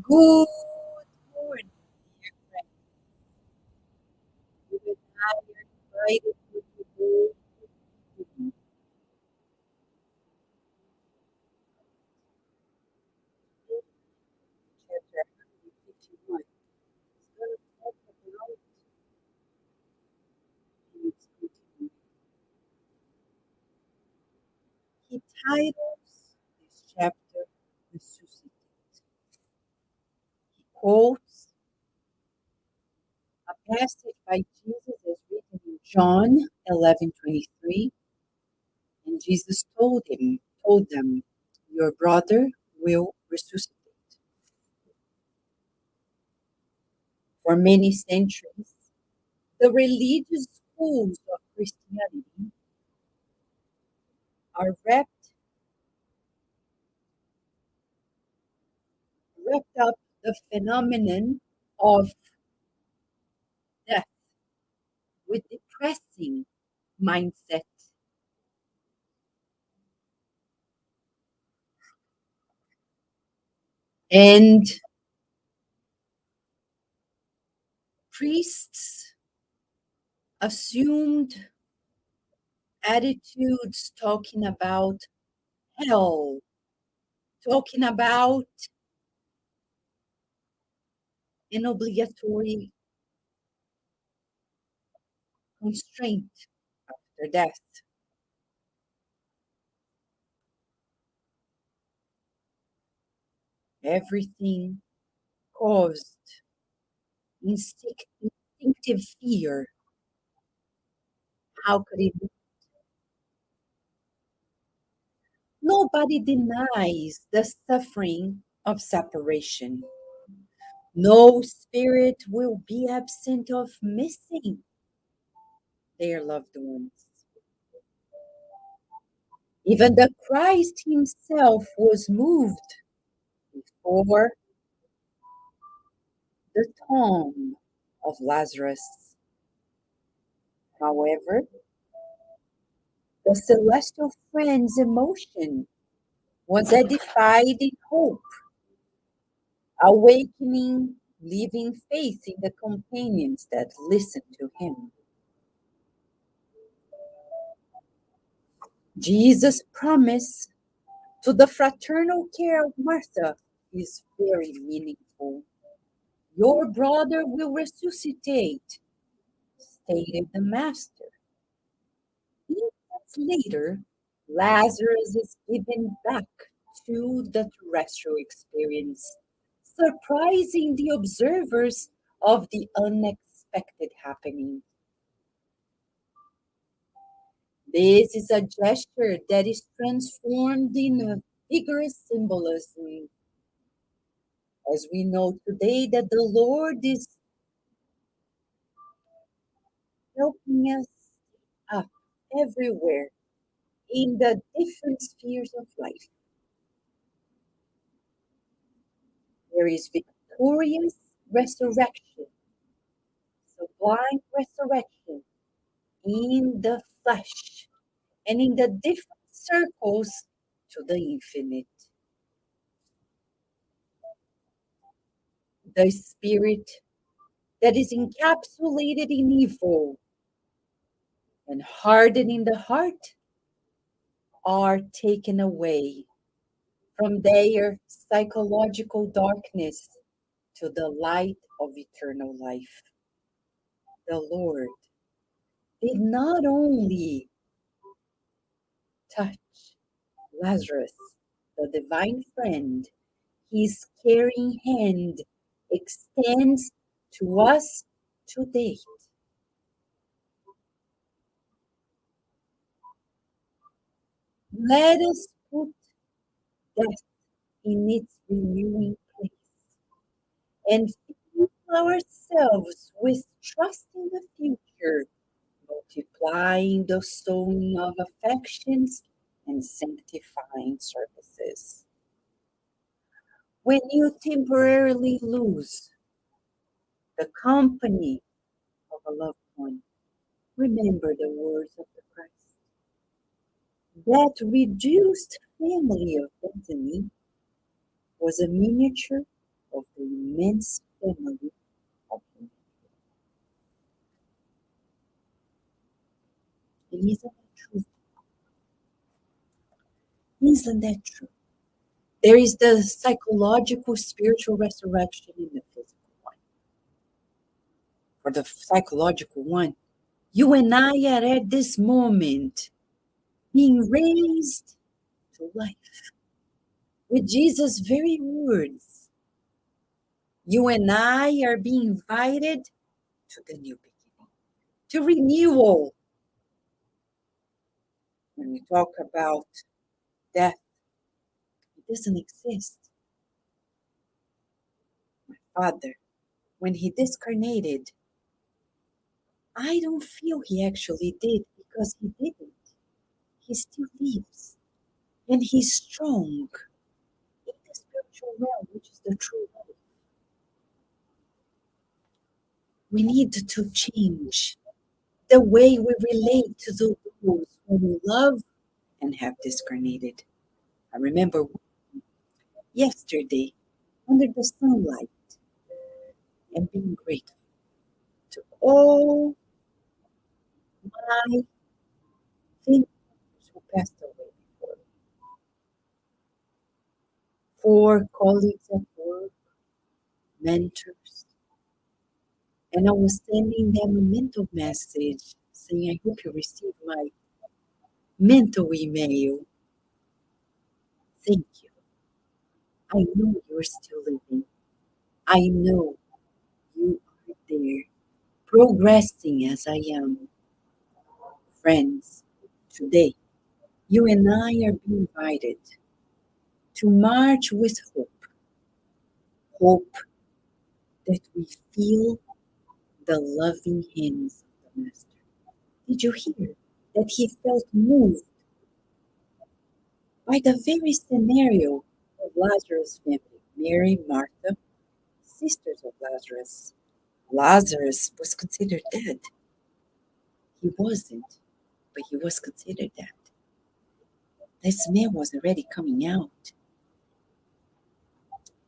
Good morning, dear friends. You and I are invited for today to the chapter 151. It's going to talk about its continuity. He titles this chapter Resuscitate. He quotes a passage by Jesus as written in John 11:23, and Jesus told them, your brother will resuscitate. For many centuries, the religious schools of Christianity are wrapped up the phenomenon of death with depressing mindset and priests assumed attitudes talking about hell, talking about an obligatory constraint after death. Everything caused instinctive fear. How could it be? Nobody denies the suffering of separation. No spirit will be absent of missing their loved ones. Even the Christ himself was moved before the tomb of Lazarus. However, the celestial friend's emotion was edified in hope, awakening living faith in the companions that listened to him. Jesus' promise to the fraternal care of Martha is very meaningful. Your brother will resuscitate, stated the Master. Instance later, Lazarus is given back to the terrestrial experience, surprising the observers of the unexpected happening. This is a gesture that is transformed in a vigorous symbolism, as we know today that the Lord is helping us up everywhere in the different spheres of life. There is victorious resurrection, sublime resurrection in the flesh and in the different circles to the infinite. The spirit that is encapsulated in evil and hardened in the heart are taken away from their psychological darkness to the light of eternal life. The Lord did not only touch Lazarus, the divine friend, his caring hand extends to us today. Let us put death in its renewing place and fill ourselves with trust in the future, multiplying the sowing of affections and sanctifying services. When you temporarily lose the company of a loved one, remember the words of the Christ. That reduced family of Bethany was a miniature of the immense family of humanity. And isn't that true? Isn't that true? There is the psychological, spiritual resurrection in the physical one. For the psychological one, you and I are at this moment being raised to life with Jesus' very words. You and I are being invited to the new beginning, to renewal. When we talk about death, it doesn't exist. My father, when he discarnated, I don't feel he actually did because he didn't. He still lives. And he's strong in the spiritual realm, which is the true life. We need to change the way we relate to those who we love and have discarnated. I remember yesterday under the sunlight and being grateful to all my family members who passed away before me, for colleagues at work, mentors, and I was sending them a mental message saying, I hope you receive my mental email. Thank you. I know you're still living. I know you are there, progressing as I am. Friends, today, you and I are being invited to march with hope. Hope that we feel the loving hands of the Master. Did you hear that he felt moved by the very scenario of Lazarus' family? Mary, Martha, sisters of Lazarus. Lazarus was considered dead. He wasn't, but he was considered dead. This man was already coming out,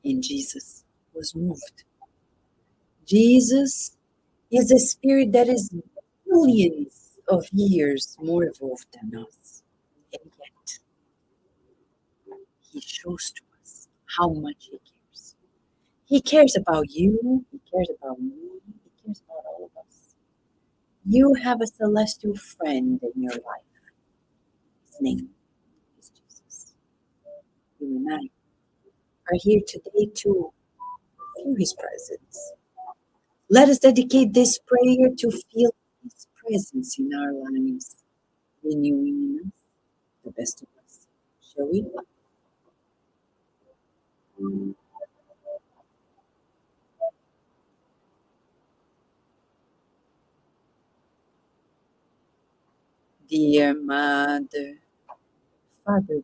and Jesus was moved. Jesus is a spirit that is millions of years more evolved than us, and yet he shows to us how much he cares. He cares about you, he cares about me, he cares about all of us. You have a celestial friend in your life. His name is Jesus. You and I are here today to feel his presence. Let us dedicate this prayer to feel his presence in our lives, renewing in us the best of us. Shall we? Dear Mother, Father,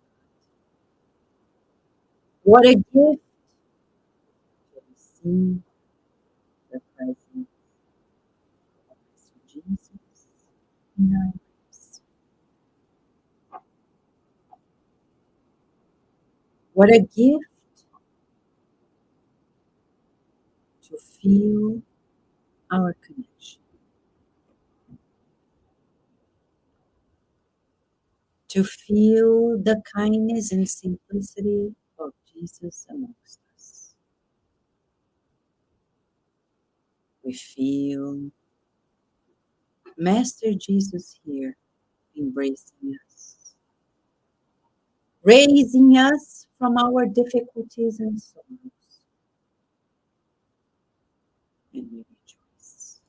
what a gift to receive the presence of Jesus in our lives. What a gift to feel our connection, to feel the kindness and simplicity of Jesus amongst us. We feel Master Jesus here embracing us, raising us from our difficulties and sorrows, and we rejoice.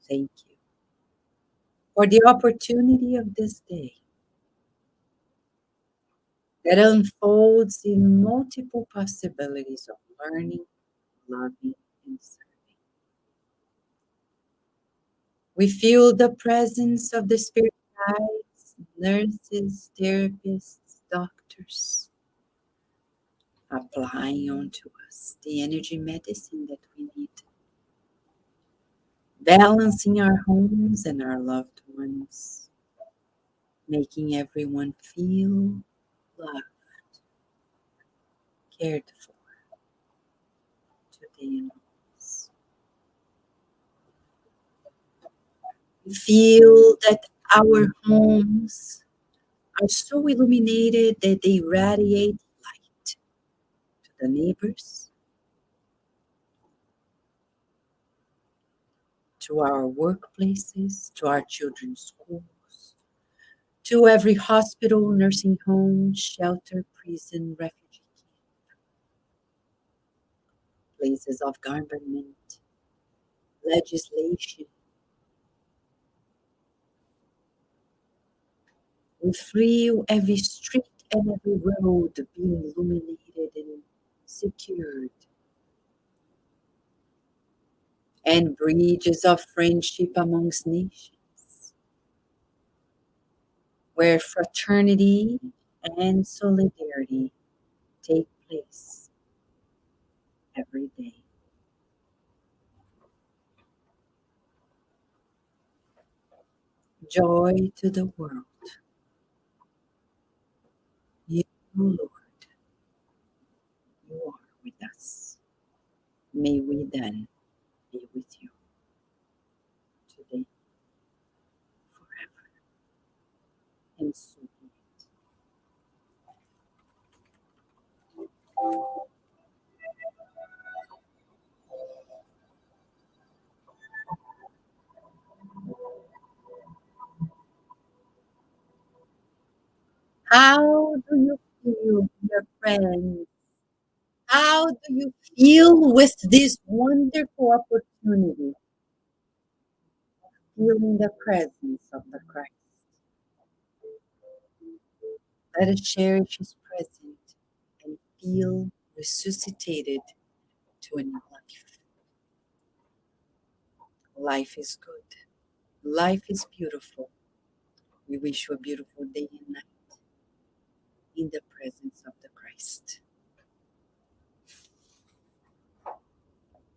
Thank you for the opportunity of this day that unfolds in multiple possibilities of learning, loving, and serving. We feel the presence of the spirit guides, nurses, therapists, doctors, applying onto us the energy medicine that we need, balancing our homes and our loved ones, making everyone feel loved, cared for today and always. We feel that our homes are so illuminated that they radiate light to the neighbors, to our workplaces, to our children's schools, to every hospital, nursing home, shelter, prison, refugee camp, places of government, legislation. We feel every street and every road being illuminated and secured, and bridges of friendship amongst nations, where fraternity and solidarity take place every day. Joy to the world. You, Lord, you are with us. May we then be with you today, forever, and so be it. How do you feel, dear friends? How do you feel with this wonderful opportunity, feeling the presence of the Christ? Let us cherish His presence and feel resuscitated to a new life. Life is good. Life is beautiful. We wish you a beautiful day and night in the presence of the Christ.